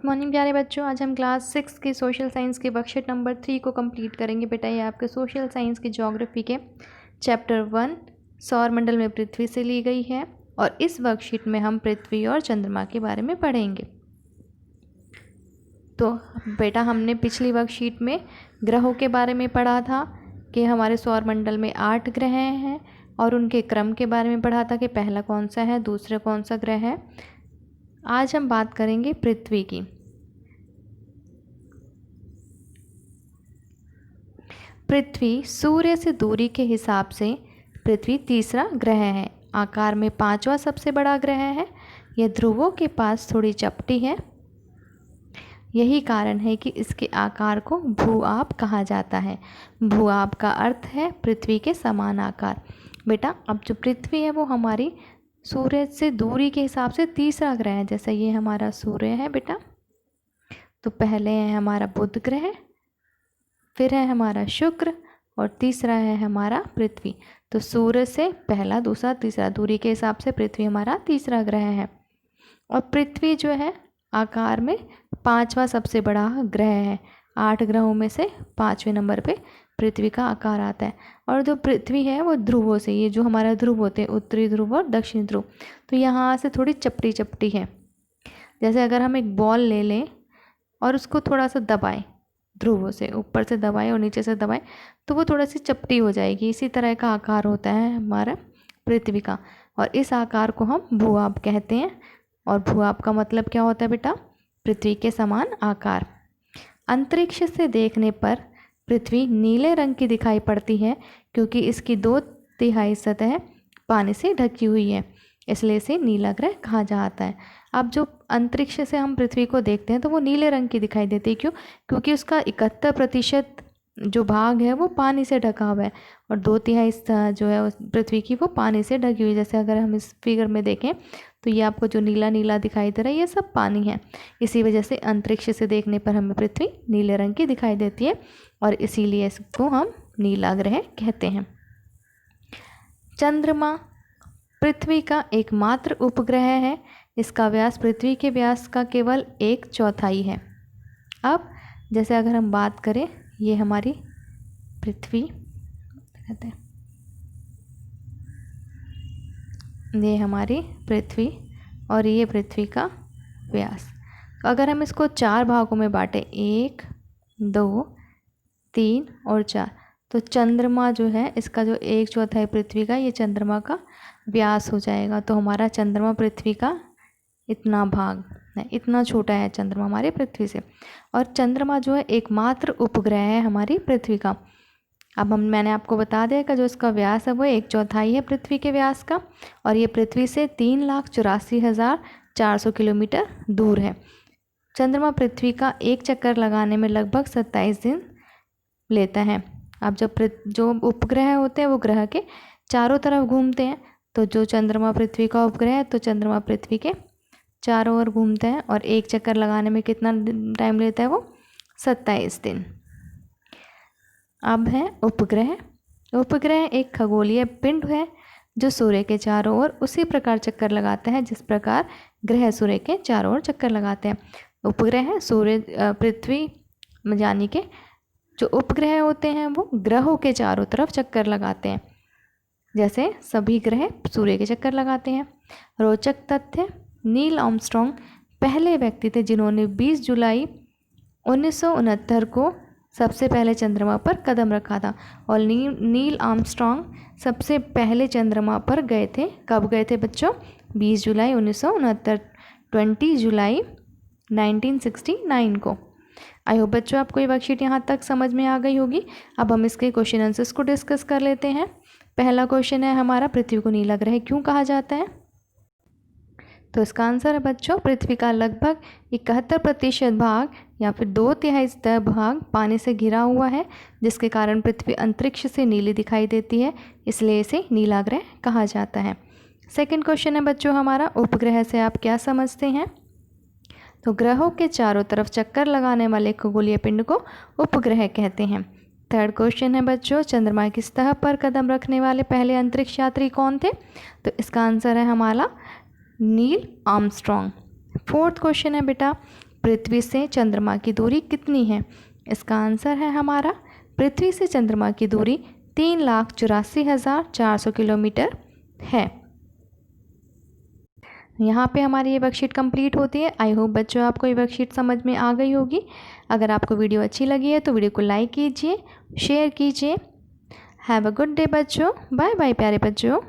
Morning प्यारे बच्चों। आज हम क्लास 6 की सोशल साइंस के वर्कशीट नंबर 3 को कंप्लीट करेंगे। बेटा ये आपके सोशल साइंस की ज्योग्राफी के चैप्टर 1 सौर मंडल में पृथ्वी से ली गई है और इस वर्कशीट में हम पृथ्वी और चंद्रमा के बारे में पढ़ेंगे। तो बेटा हमने पिछली वर्कशीट में ग्रहों के बारे में पढ़ा था कि हमारे सौर मंडल में 8 ग्रह हैं और उनके क्रम के बारे में पढ़ा था कि पहला कौन सा है, दूसरा कौन सा ग्रह है। आज हम बात करेंगे पृथ्वी की। पृथ्वी सूर्य से दूरी के हिसाब से पृथ्वी तीसरा ग्रह है। आकार में 5वां सबसे बड़ा ग्रह है। यह ध्रुवों के पास थोड़ी चपटी है। यही कारण है कि इसके आकार को भूआब कहा जाता है। भूआब का अर्थ है पृथ्वी के समान आकार। बेटा अब जो पृथ्वी है वो हमारी सूर्य से दूरी के हिसाब से तीसरा ग्रह है। जैसे ये हमारा सूर्य है बेटा, तो पहले है हमारा बुध ग्रह, फिर है हमारा शुक्र और तीसरा है हमारा पृथ्वी। तो सूर्य से पहला, दूसरा, तीसरा दूरी के हिसाब से पृथ्वी हमारा तीसरा ग्रह है। और पृथ्वी जो है आकार में 5वां सबसे बड़ा ग्रह है। 8 ग्रहों में से 5वें नंबर पे पृथ्वी का आकार आता है। और जो पृथ्वी है वो ध्रुवों से, ये जो हमारा ध्रुव होते हैं उत्तरी ध्रुव और दक्षिणी ध्रुव, तो यहाँ से थोड़ी चपटी चपटी है। जैसे अगर हम एक बॉल ले लें और उसको थोड़ा सा दबाएं, ध्रुवों से ऊपर से दबाएं और नीचे से दबाएं, तो वो थोड़ा सी चपटी हो जाएगी। इसी तरह का आकार होता है हमारा पृथ्वी का और इस आकार को हम भूआब कहते हैं। और भूआब का मतलब क्या होता है बेटा? पृथ्वी के समान आकार। अंतरिक्ष से देखने पर पृथ्वी नीले रंग की दिखाई पड़ती है क्योंकि इसकी 2/3 सतह पानी से ढकी हुई है, इसलिए इसे नीला ग्रह कहा जाता है। अब जो अंतरिक्ष से हम पृथ्वी को देखते हैं तो वो नीले रंग की दिखाई देती है। क्यों? क्योंकि उसका 71% जो भाग है वो पानी से ढका हुआ है और 2/3 जो है पृथ्वी की वो पानी से ढकी हुई है। जैसे अगर हम इस फिगर में देखें तो ये आपको जो नीला नीला दिखाई दे रहा है ये सब पानी है। इसी वजह से अंतरिक्ष से देखने पर हमें पृथ्वी नीले रंग की दिखाई देती है और इसीलिए इसको हम नीला ग्रह कहते हैं। चंद्रमा पृथ्वी का एकमात्र उपग्रह है। इसका व्यास पृथ्वी के व्यास का केवल 1/4 है। अब जैसे अगर हम बात करें, ये हमारी पृथ्वी कहते हैं, ये हमारी पृथ्वी और ये पृथ्वी का व्यास। तो अगर हम इसको 4 भागों में बांटें, 1, 2, 3 और 4, तो चंद्रमा जो है इसका जो 1/4 पृथ्वी का, ये चंद्रमा का व्यास हो जाएगा। तो हमारा चंद्रमा पृथ्वी का इतना भाग है, इतना छोटा है चंद्रमा हमारे पृथ्वी से। और चंद्रमा जो है एकमात्र उपग्रह है हमारी पृथ्वी का। अब मैंने आपको बता दिया कि जो इसका व्यास है वो 1/4 है पृथ्वी के व्यास का और ये पृथ्वी से 3,84,400 किलोमीटर दूर है। चंद्रमा पृथ्वी का एक चक्कर लगाने में लगभग 27 दिन लेता है। अब जब जो उपग्रह होते हैं वो ग्रह के चारों तरफ घूमते हैं, तो जो चंद्रमा पृथ्वी का उपग्रह है तो चंद्रमा पृथ्वी के चारों ओर घूमते हैं और एक चक्कर लगाने में कितना टाइम लेता है वो? 27 दिन। अब है उपग्रह। उपग्रह एक खगोलीय पिंड है जो सूर्य के चारों ओर उसी प्रकार चक्कर लगाते हैं जिस प्रकार ग्रह सूर्य के चारों ओर चक्कर लगाते हैं। उपग्रह सूर्य पृथ्वी यानी कि जो उपग्रह होते हैं वो ग्रहों के चारों तरफ चक्कर लगाते हैं, जैसे सभी ग्रह सूर्य के चक्कर लगाते हैं। रोचक तथ्य, नील आर्मस्ट्रांग पहले व्यक्ति थे जिन्होंने 20 जुलाई 1969 को सबसे पहले चंद्रमा पर कदम रखा था। और नील आर्मस्ट्रांग सबसे पहले चंद्रमा पर गए थे। कब गए थे बच्चों? 20 जुलाई 1969, 20 जुलाई 1969 को। आई होप बच्चों आपको ये वर्कशीट यहाँ तक समझ में आ गई होगी। अब हम इसके क्वेश्चन आंसर्स को डिस्कस कर लेते हैं। पहला क्वेश्चन है हमारा, पृथ्वी को नीला ग्रह क्यों कहा जाता है? तो इसका आंसर है बच्चों, पृथ्वी का लगभग 71% भाग या फिर 2/3 भाग पानी से घिरा हुआ है, जिसके कारण पृथ्वी अंतरिक्ष से नीली दिखाई देती है, इसलिए इसे नीला ग्रह कहा जाता है। सेकंड क्वेश्चन है बच्चों हमारा, उपग्रह से आप क्या समझते हैं? तो ग्रहों के चारों तरफ चक्कर लगाने वाले खगोलीय पिंड को उपग्रह कहते हैं। थर्ड क्वेश्चन है बच्चों, चंद्रमा की सतह पर कदम रखने वाले पहले अंतरिक्ष यात्री कौन थे? तो इसका आंसर है हमारा नील आर्मस्ट्रांग। फोर्थ क्वेश्चन है बेटा, पृथ्वी से चंद्रमा की दूरी कितनी है? इसका आंसर है हमारा पृथ्वी से चंद्रमा की दूरी 3,84,400 किलोमीटर है। यहाँ पे हमारी ये वर्कशीट कंप्लीट होती है। आई होप बच्चों आपको ये वर्कशीट समझ में आ गई होगी। अगर आपको वीडियो अच्छी लगी है तो वीडियो को लाइक कीजिए, शेयर कीजिए। हैव अ गुड डे बच्चों। बाय बाय प्यारे बच्चों।